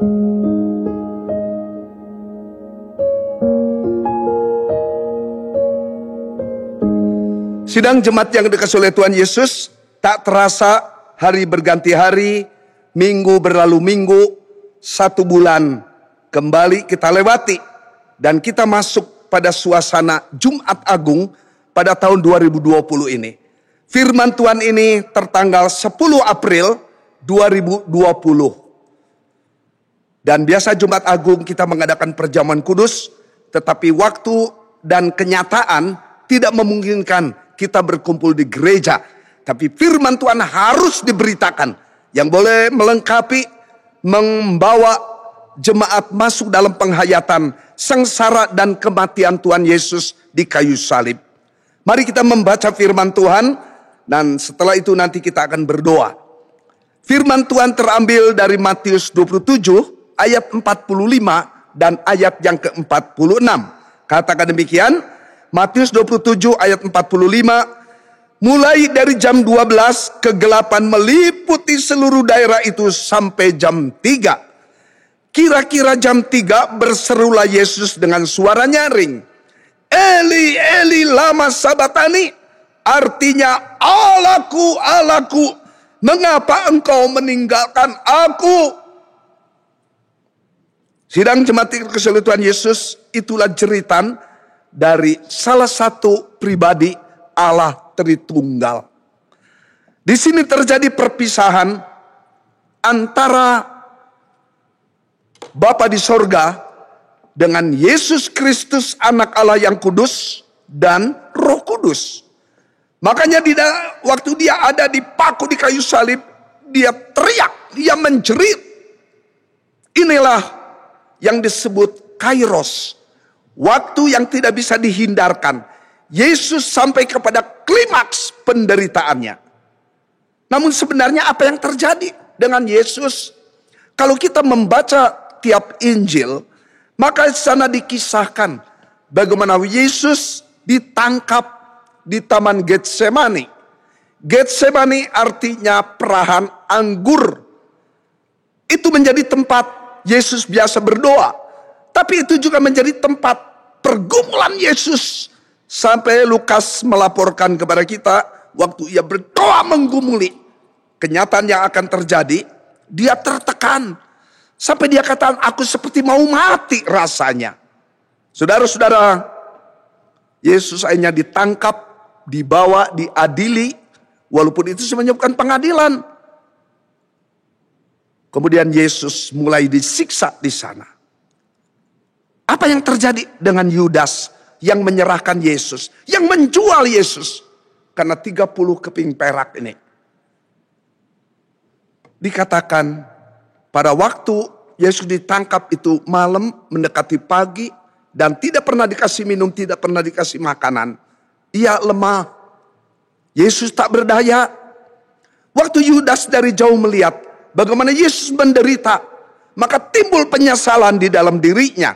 Sidang jemaat yang dikasihi oleh Tuhan Yesus, tak terasa hari berganti hari, minggu berlalu minggu, 1 bulan kembali kita lewati. Dan kita masuk pada suasana Jumat Agung pada tahun 2020 ini. Firman Tuhan ini tertanggal 10 April 2020. Dan biasa Jumat Agung kita mengadakan perjamuan kudus, tetapi waktu dan kenyataan tidak memungkinkan kita berkumpul di gereja. Tapi firman Tuhan harus diberitakan. Yang boleh melengkapi, membawa jemaat masuk dalam penghayatan sengsara dan kematian Tuhan Yesus di kayu salib. Mari kita membaca firman Tuhan. Dan setelah itu nanti kita akan berdoa. Firman Tuhan terambil dari Matius 27 ayat 45 dan ayat yang ke-46. Katakan demikian. Matius 27 ayat 45, mulai dari jam 12 kegelapan meliputi seluruh daerah itu sampai jam 3. Kira-kira jam 3 berserulah Yesus dengan suara nyaring. Eli, Eli, lama sabatani. Artinya, Allahku, Allahku, mengapa engkau meninggalkan aku? Sidang jemaat dikasihi Tuhan Yesus, itulah jeritan dari salah satu pribadi Allah Tritunggal. Di sini terjadi perpisahan antara Bapa di sorga dengan Yesus Kristus anak Allah yang kudus dan Roh Kudus. Makanya waktu dia ada di paku di kayu salib, dia teriak, dia menjerit. Inilah yang disebut kairos. Waktu yang tidak bisa dihindarkan. Yesus sampai kepada klimaks penderitaannya. Namun sebenarnya apa yang terjadi dengan Yesus? Kalau kita membaca tiap Injil, maka di sana dikisahkan bagaimana Yesus ditangkap di Taman Getsemani. Getsemani artinya perahan anggur. Itu menjadi tempat Yesus biasa berdoa. Tapi itu juga menjadi tempat pergumulan Yesus. Sampai Lukas melaporkan kepada kita, waktu ia berdoa menggumuli, kenyataan yang akan terjadi, dia tertekan. Sampai dia katakan, aku seperti mau mati rasanya. Saudara-saudara, Yesus akhirnya ditangkap, dibawa, diadili, walaupun itu menyebabkan pengadilan. Kemudian Yesus mulai disiksa di sana. Apa yang terjadi dengan Yudas yang menyerahkan Yesus, yang menjual Yesus karena 30 keping perak ini? Dikatakan pada waktu Yesus ditangkap itu malam mendekati pagi dan tidak pernah dikasih minum, tidak pernah dikasih makanan. Ia lemah. Yesus tak berdaya. Waktu Yudas dari jauh melihat bagaimana Yesus menderita, maka timbul penyesalan di dalam dirinya.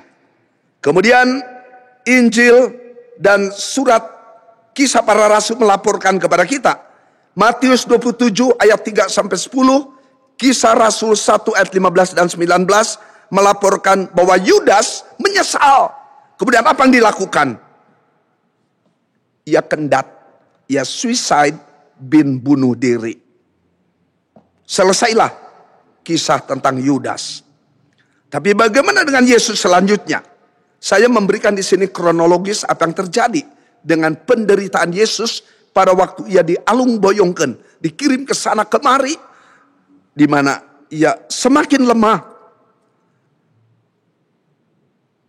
Kemudian Injil dan surat Kisah Para Rasul melaporkan kepada kita. Matius 27 ayat 3 sampai 10, Kisah Rasul 1 ayat 15 dan 19 melaporkan bahwa Yudas menyesal. Kemudian apa yang dilakukan? Ia kendat, ia suicide, bin bunuh diri. Selesailah kisah tentang Yudas. Tapi bagaimana dengan Yesus selanjutnya? Saya memberikan di sini kronologis apa yang terjadi dengan penderitaan Yesus pada waktu ia dialung-boyongkan, dikirim ke sana kemari, di mana ia semakin lemah.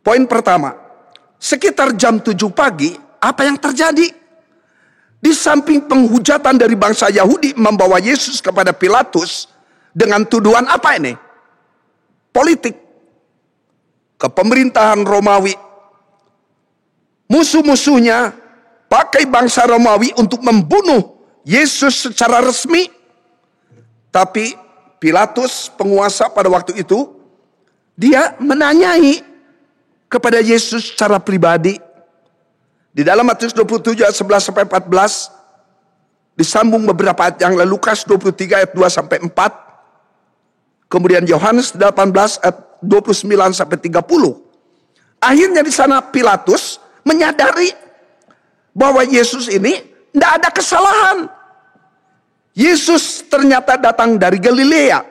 Poin pertama, sekitar jam 7 pagi, apa yang terjadi? Di samping penghujatan dari bangsa Yahudi membawa Yesus kepada Pilatus dengan tuduhan apa ini? Politik. Kepemerintahan Romawi. Musuh-musuhnya pakai bangsa Romawi untuk membunuh Yesus secara resmi. Tapi Pilatus, penguasa pada waktu itu, dia menanyai kepada Yesus secara pribadi. Di dalam Matius 27 ayat 11 sampai 14, disambung beberapa ayat yang lalu, Lukas 23 ayat 2 sampai 4. Kemudian Yohanes 18 ayat 29 sampai 30. Akhirnya di sana Pilatus menyadari bahwa Yesus ini tidak ada kesalahan. Yesus ternyata datang dari Galilea.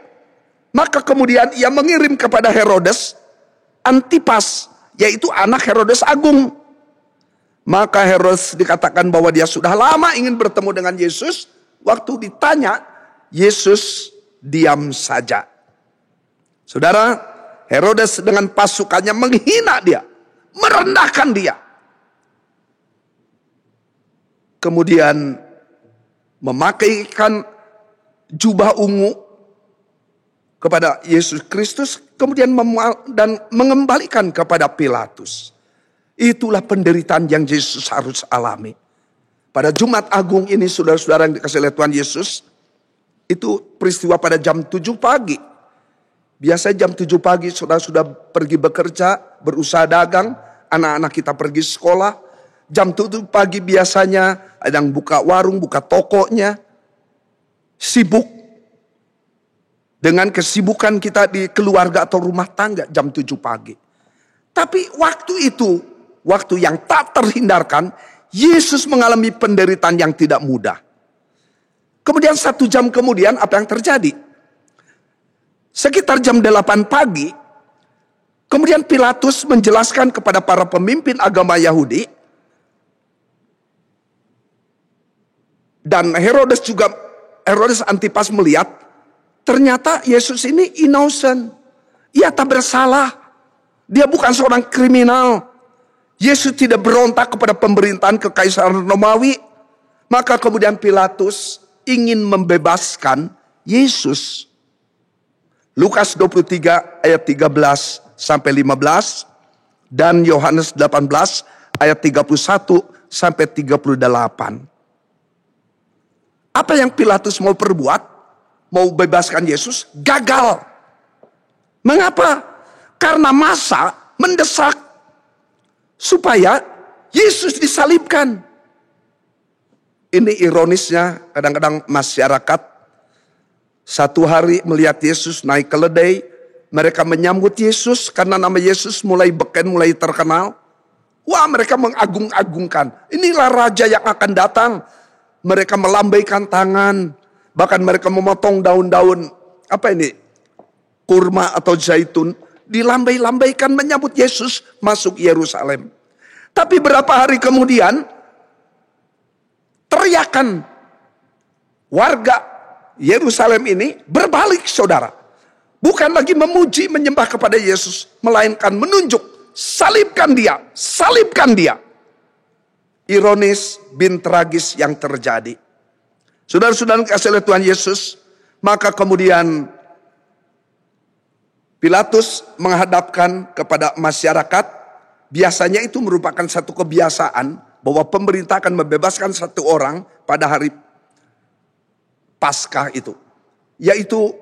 Maka kemudian ia mengirim kepada Herodes Antipas, yaitu anak Herodes Agung. Maka Herodes dikatakan bahwa dia sudah lama ingin bertemu dengan Yesus. Waktu ditanya, Yesus diam saja. Saudara, Herodes dengan pasukannya menghina dia, merendahkan dia. Kemudian memakaikan jubah ungu kepada Yesus Kristus, kemudian dan mengembalikan kepada Pilatus. Itulah penderitaan yang Yesus harus alami. Pada Jumat Agung ini, saudara-saudara yang dikasihi oleh Tuhan Yesus, itu peristiwa pada jam 7 pagi. Biasanya jam 7 pagi saudara sudah pergi bekerja, berusaha dagang, anak-anak kita pergi sekolah. Jam 7 pagi biasanya ada yang buka warung, buka tokonya, sibuk dengan kesibukan kita di keluarga atau rumah tangga jam 7 pagi. Tapi waktu itu, waktu yang tak terhindarkan, Yesus mengalami penderitaan yang tidak mudah. Kemudian 1 jam kemudian apa yang terjadi? Sekitar jam 8 pagi, kemudian Pilatus menjelaskan kepada para pemimpin agama Yahudi, dan Herodes Antipas melihat, ternyata Yesus ini innocent. Ia tak bersalah. Dia bukan seorang kriminal. Yesus tidak berontak kepada pemerintahan kekaisaran Romawi. Maka kemudian Pilatus ingin membebaskan Yesus. Lukas 23 ayat 13 sampai 15 dan Yohanes 18 ayat 31 sampai 38. Apa yang Pilatus mau perbuat? Mau bebaskan Yesus? Gagal. Mengapa? Karena massa mendesak supaya Yesus disalibkan. Ini ironisnya, kadang-kadang masyarakat satu hari melihat Yesus naik keledai, mereka menyambut Yesus karena nama Yesus mulai beken, mulai terkenal. Wah, mereka mengagung-agungkan. Inilah raja yang akan datang. Mereka melambaikan tangan, bahkan mereka memotong daun-daun kurma atau zaitun, dilambai-lambaikan menyambut Yesus masuk Yerusalem. Tapi berapa hari kemudian, teriakan warga Yerusalem ini berbalik, saudara. Bukan lagi memuji, menyembah kepada Yesus, melainkan menunjuk, salibkan dia, salibkan dia. Ironis bin tragis yang terjadi. Saudara-saudara kasih oleh Tuhan Yesus, maka kemudian Pilatus menghadapkan kepada masyarakat. Biasanya itu merupakan satu kebiasaan bahwa pemerintah akan membebaskan satu orang pada hari Paskah itu. Yaitu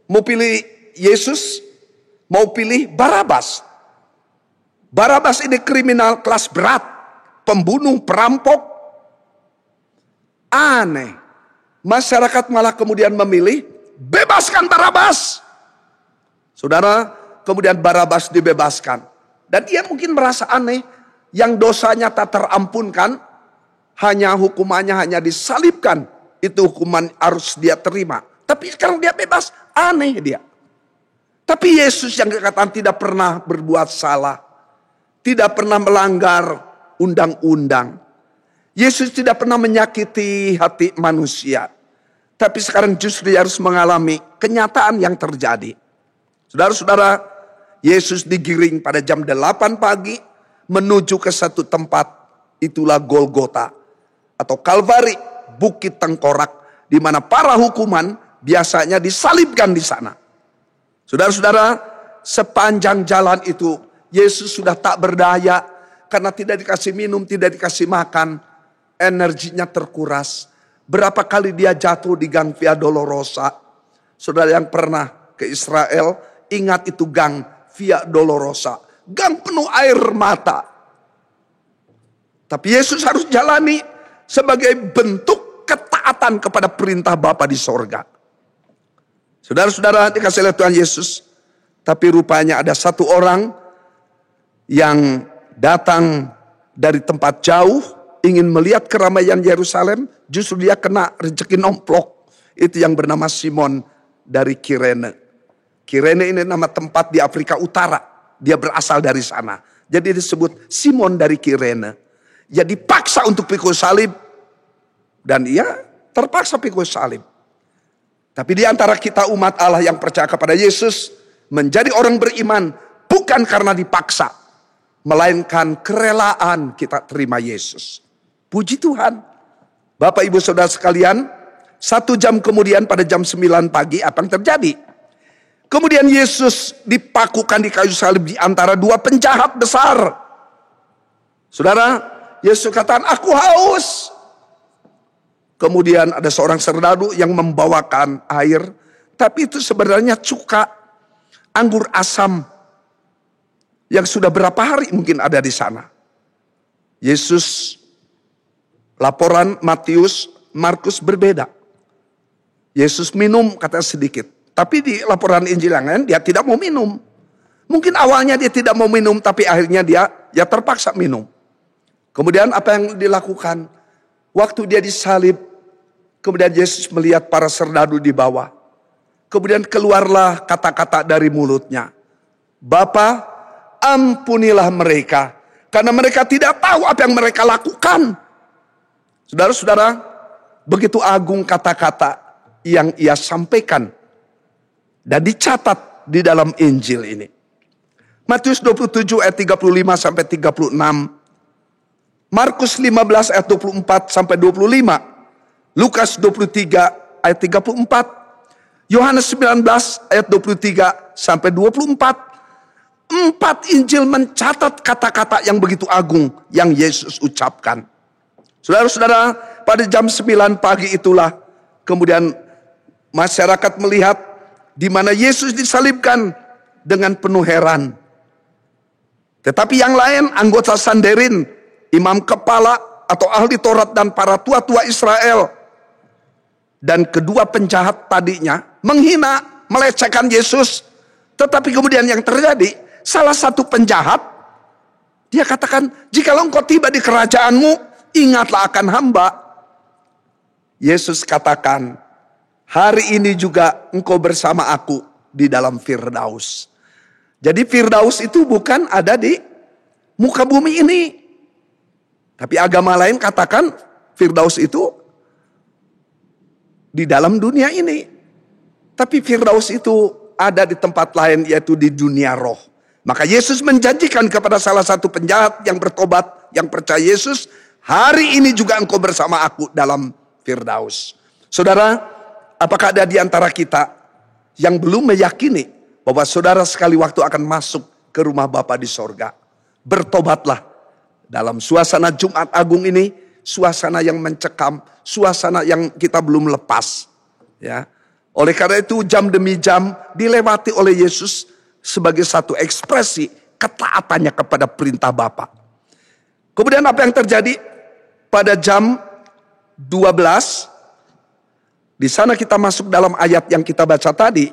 mau pilih Yesus, mau pilih Barabas. Barabas ini kriminal kelas berat, pembunuh, perampok. Aneh. Masyarakat malah kemudian memilih, bebaskan Barabas. Saudara, kemudian Barabas dibebaskan. Dan dia mungkin merasa aneh, yang dosanya tak terampunkan, hanya hukumannya hanya disalibkan. Itu hukuman harus dia terima. Tapi sekarang dia bebas, aneh dia. Tapi Yesus yang dikatakan tidak pernah berbuat salah. Tidak pernah melanggar undang-undang. Yesus tidak pernah menyakiti hati manusia. Tapi sekarang justru dia harus mengalami kenyataan yang terjadi. Saudara-saudara, Yesus digiring pada jam 8 pagi menuju ke satu tempat, itulah Golgota atau Kalvari, Bukit Tengkorak, di mana para hukuman biasanya disalibkan di sana. Saudara-saudara, sepanjang jalan itu Yesus sudah tak berdaya karena tidak dikasih minum, tidak dikasih makan, energinya terkuras. Berapa kali dia jatuh di gang Via Dolorosa. Saudara yang pernah ke Israel, ingat itu gang Via Dolorosa, gang penuh air mata. Tapi Yesus harus jalani sebagai bentuk ketaatan kepada perintah Bapa di sorga. Saudara-saudara dikasih oleh Tuhan Yesus. Tapi rupanya ada satu orang yang datang dari tempat jauh, ingin melihat keramaian Yerusalem, justru dia kena rezeki nomplok. Itu yang bernama Simon dari Kirene. Kirene ini nama tempat di Afrika Utara. Dia berasal dari sana. Jadi disebut Simon dari Kirene. Dia dipaksa untuk pikul salib. Dan ia terpaksa pikul salib. Tapi di antara kita umat Allah yang percaya kepada Yesus, menjadi orang beriman bukan karena dipaksa, melainkan kerelaan kita terima Yesus. Puji Tuhan. Bapak Ibu Saudara sekalian, 1 jam kemudian pada jam 9 pagi apa yang terjadi? Kemudian Yesus dipakukan di kayu salib di antara dua penjahat besar. Saudara, Yesus katakan, aku haus. Kemudian ada seorang serdadu yang membawakan air, tapi itu sebenarnya cuka anggur asam yang sudah berapa hari mungkin ada di sana. Yesus, laporan Matius, Markus berbeda. Yesus minum kata sedikit. Tapi di laporan Injil yang lain dia tidak mau minum. Mungkin awalnya dia tidak mau minum, tapi akhirnya dia terpaksa minum. Kemudian apa yang dilakukan? Waktu dia disalib, kemudian Yesus melihat para serdadu di bawah. Kemudian keluarlah kata-kata dari mulutnya. Bapa, ampunilah mereka, karena mereka tidak tahu apa yang mereka lakukan. Saudara-saudara, begitu agung kata-kata yang ia sampaikan dan dicatat di dalam Injil ini. Matius 27 ayat 35 sampai 36. Markus 15 ayat 24 sampai 25. Lukas 23 ayat 34. Yohanes 19 ayat 23 sampai 24. 4 Injil mencatat kata-kata yang begitu agung yang Yesus ucapkan. Saudara-saudara, pada jam 9 pagi itulah kemudian masyarakat melihat di mana Yesus disalibkan dengan penuh heran. Tetapi yang lain, anggota Sanhedrin, imam kepala atau ahli Taurat dan para tua-tua Israel, dan kedua penjahat tadinya menghina, melecehkan Yesus. Tetapi kemudian yang terjadi, salah satu penjahat, dia katakan, jikalau engkau tiba di kerajaanmu, ingatlah akan hamba. Yesus katakan, hari ini juga engkau bersama aku di dalam Firdaus. Jadi Firdaus itu bukan ada di muka bumi ini. Tapi agama lain katakan Firdaus itu di dalam dunia ini. Tapi Firdaus itu ada di tempat lain, yaitu di dunia roh. Maka Yesus menjanjikan kepada salah satu penjahat yang bertobat, yang percaya Yesus, hari ini juga engkau bersama aku dalam Firdaus. Saudara, apakah ada di antara kita yang belum meyakini bahwa saudara sekali waktu akan masuk ke rumah Bapa di sorga? Bertobatlah dalam suasana Jumat Agung ini, suasana yang mencekam, suasana yang kita belum lepas. Ya, oleh karena itu jam demi jam dilewati oleh Yesus sebagai satu ekspresi ketaatannya kepada perintah Bapa. Kemudian apa yang terjadi pada jam 12? Di sana kita masuk dalam ayat yang kita baca tadi,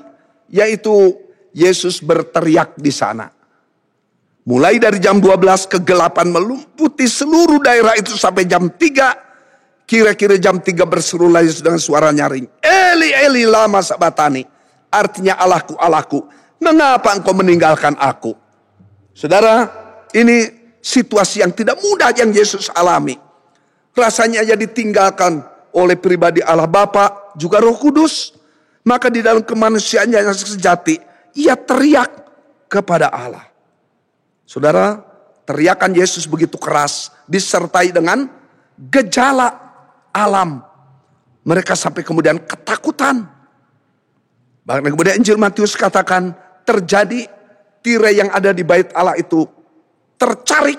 yaitu Yesus berteriak di sana. Mulai dari jam 12 kegelapan melumputi seluruh daerah itu sampai jam 3. Kira-kira jam 3 berserulah Yesus dengan suara nyaring. Eli, Eli, lama sabatani. Artinya Allahku, Allahku, mengapa engkau meninggalkan aku? Saudara, ini situasi yang tidak mudah yang Yesus alami. Rasanya ia ditinggalkan oleh pribadi Allah Bapa, juga Roh Kudus. Maka di dalam kemanusiaannya yang sejati, ia teriak kepada Allah. Saudara, teriakan Yesus begitu keras, disertai dengan gejala alam. Mereka sampai kemudian ketakutan. Bahkan kemudian Injil Matius katakan, terjadi tirai yang ada di bait Allah itu tercarik,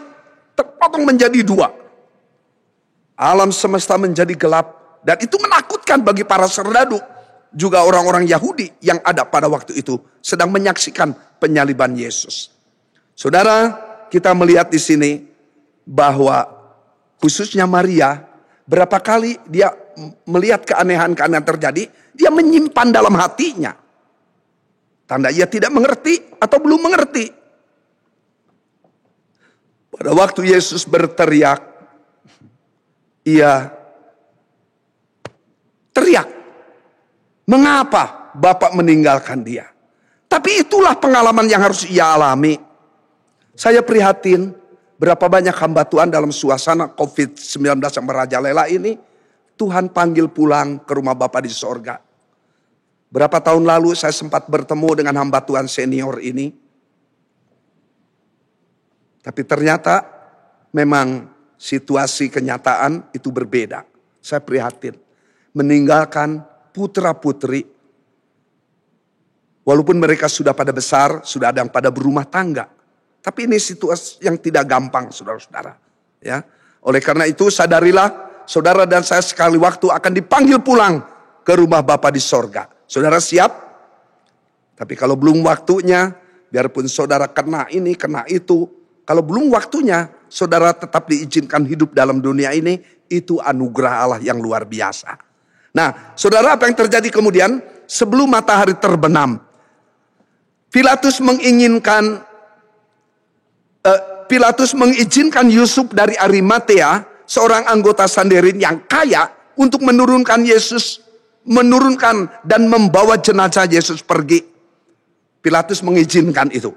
terpotong menjadi 2. Alam semesta menjadi gelap, dan itu menakutkan bagi para serdadu, juga orang-orang Yahudi yang ada pada waktu itu sedang menyaksikan penyaliban Yesus. Saudara, kita melihat di sini bahwa khususnya Maria, berapa kali dia melihat keanehan-keanehan terjadi, dia menyimpan dalam hatinya. Tanda ia tidak mengerti atau belum mengerti. Pada waktu Yesus berteriak, ia teriak, mengapa Bapak meninggalkan dia? Tapi itulah pengalaman yang harus ia alami. Saya prihatin berapa banyak hamba Tuhan dalam suasana COVID-19 yang merajalela ini, Tuhan panggil pulang ke rumah Bapa di sorga. Berapa tahun lalu saya sempat bertemu dengan hamba Tuhan senior ini. Tapi ternyata memang situasi kenyataan itu berbeda. Saya prihatin. Meninggalkan putra-putri. Walaupun mereka sudah pada besar, sudah ada yang pada berumah tangga. Tapi ini situasi yang tidak gampang, saudara-saudara. Ya, oleh karena itu sadarilah, saudara dan saya sekali waktu akan dipanggil pulang ke rumah Bapa di sorga. Saudara siap? Tapi kalau belum waktunya, biarpun saudara kena ini, kena itu. Kalau belum waktunya, saudara tetap diizinkan hidup dalam dunia ini. Itu anugerah Allah yang luar biasa. Nah, saudara, apa yang terjadi kemudian? Sebelum matahari terbenam, Pilatus mengizinkan Yusuf dari Arimatea, seorang anggota Sanhedrin yang kaya, untuk menurunkan dan membawa jenazah Yesus pergi. Pilatus mengizinkan itu.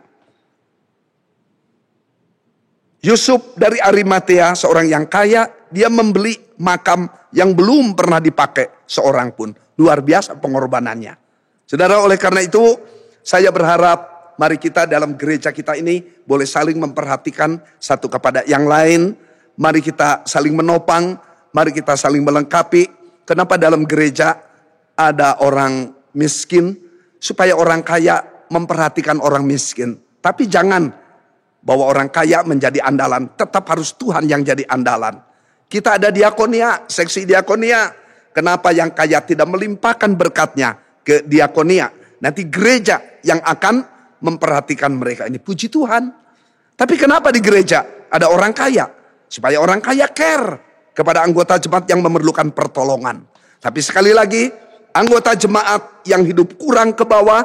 Yusuf dari Arimatea, seorang yang kaya, dia membeli makam yang belum pernah dipakai seorang pun. Luar biasa pengorbanannya. Saudara, oleh karena itu saya berharap mari kita dalam gereja kita ini boleh saling memperhatikan satu kepada yang lain. Mari kita saling menopang, mari kita saling melengkapi. Kenapa dalam gereja ada orang miskin, supaya orang kaya memperhatikan orang miskin. Tapi jangan bawa orang kaya menjadi andalan. Tetap harus Tuhan yang jadi andalan. Kita ada diakonia, seksi diakonia. Kenapa yang kaya tidak melimpahkan berkatnya ke diakonia? Nanti gereja yang akan memperhatikan mereka ini. Puji Tuhan. Tapi kenapa di gereja ada orang kaya? Supaya orang kaya care kepada anggota jemaat yang memerlukan pertolongan. Tapi sekali lagi, anggota jemaat yang hidup kurang ke bawah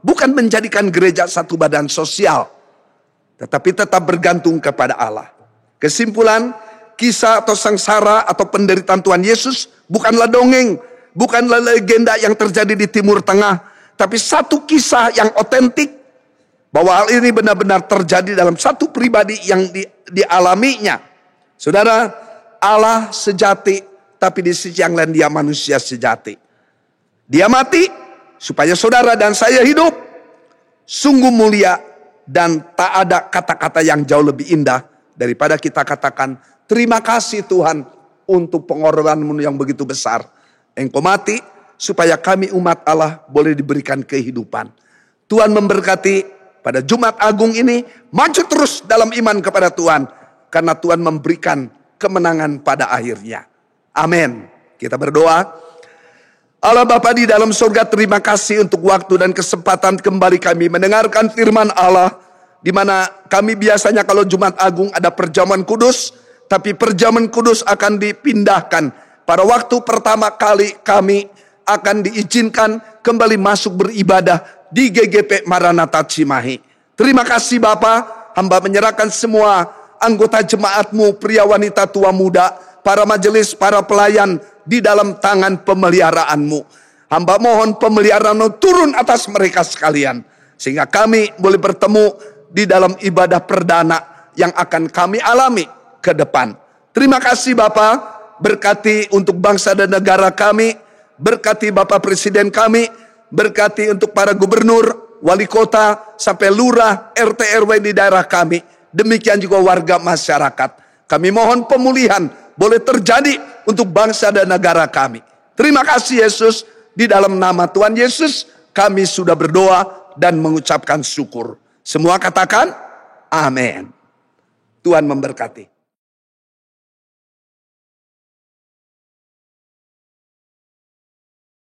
bukan menjadikan gereja satu badan sosial, tetapi tetap bergantung kepada Allah. Kesimpulan, kisah atau sengsara atau penderitaan Tuhan Yesus bukanlah dongeng, bukanlah legenda yang terjadi di Timur Tengah, tapi satu kisah yang otentik bahwa hal ini benar-benar terjadi dalam satu pribadi yang dialaminya. Saudara, Allah sejati, tapi di sisi yang lain dia manusia sejati. Dia mati supaya saudara dan saya hidup. Sungguh mulia dan tak ada kata-kata yang jauh lebih indah daripada kita katakan, terima kasih Tuhan untuk pengorbananmu yang begitu besar. Engkau mati supaya kami umat Allah boleh diberikan kehidupan. Tuhan memberkati pada Jumat Agung ini. Maju terus dalam iman kepada Tuhan, karena Tuhan memberikan kemenangan pada akhirnya. Amin. Kita berdoa. Allah Bapa di dalam surga, terima kasih untuk waktu dan kesempatan kembali kami mendengarkan firman Allah, di mana kami biasanya kalau Jumat Agung ada perjamuan kudus, tapi perjamuan kudus akan dipindahkan. Pada waktu pertama kali kami akan diizinkan kembali masuk beribadah di GGP Maranatha Cimahi. Terima kasih Bapa, hamba menyerahkan semua anggota jemaat-Mu, pria wanita tua muda, para majelis, para pelayan di dalam tangan pemeliharaan-Mu. Hamba mohon pemeliharaan-Mu turun atas mereka sekalian, sehingga kami boleh bertemu di dalam ibadah perdana yang akan kami alami ke depan. Terima kasih Bapa, berkati untuk bangsa dan negara kami, berkati Bapak Presiden kami, berkati untuk para gubernur, wali kota, sampai lurah, RT RW di daerah kami. Demikian juga warga masyarakat. Kami mohon pemulihan boleh terjadi untuk bangsa dan negara kami. Terima kasih Yesus, di dalam nama Tuhan Yesus kami sudah berdoa dan mengucapkan syukur. Semua katakan amin. Tuhan memberkati.